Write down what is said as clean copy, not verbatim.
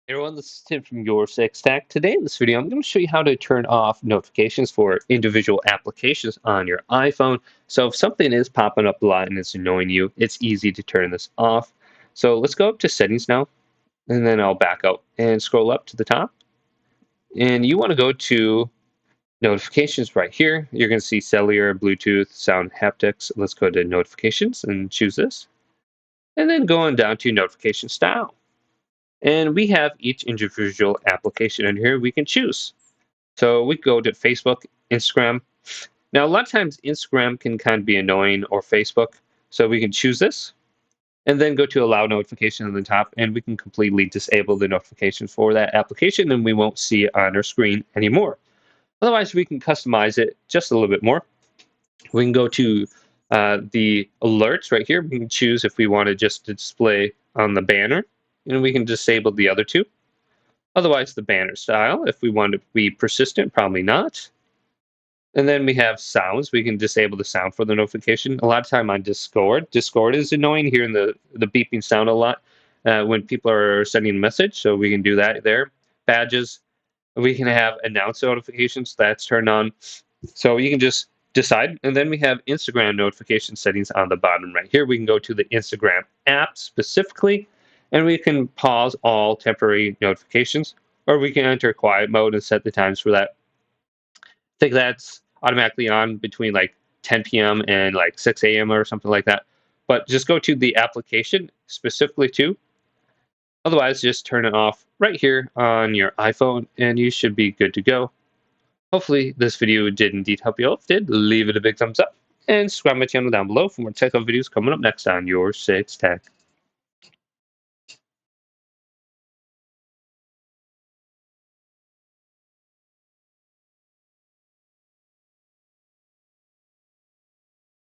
Hey everyone, this is Tim from YourSixTech. Today in this video, I'm going to show you how to turn off notifications for individual applications on your iPhone. So if something is popping up a lot and it's annoying you, it's easy to turn this off. So let's go up to settings now, and then I'll back out and scroll up to the top. And you want to go to notifications right here. You're going to see cellular, Bluetooth, sound, haptics. Let's go to notifications and choose this. And then going down to notification style. And we have each individual application in here we can choose. So we go to Facebook, Instagram. Now, a lot of times Instagram can kind of be annoying or Facebook. So we can choose this and then go to allow notification on the top, and we can completely disable the notifications for that application and we won't see it on our screen anymore. Otherwise, we can customize it just a little bit more. We can go to the alerts right here. We can choose if we want to just display on the banner, and we can disable the other two. Otherwise, the banner style, if we want to be persistent, probably not. And then we have sounds. We can disable the sound for the notification. A lot of time on Discord is annoying, hearing the beeping sound a lot when people are sending a message. So we can do that there. Badges. We can have announce notifications. That's turned on. So you can just decide. And then we have Instagram notification settings on the bottom right here. We can go to the Instagram app specifically, and we can pause all temporary notifications, or we can enter quiet mode and set the times for that. I think that's automatically on between like 10 p.m. and like 6 a.m. or something like that. But just go to the application specifically too. Otherwise, just turn it off right here on your iPhone and you should be good to go. Hopefully this video did indeed help you out. If it did, leave it a big thumbs up and subscribe to my channel down below for more tech videos coming up next on Your Six Tech.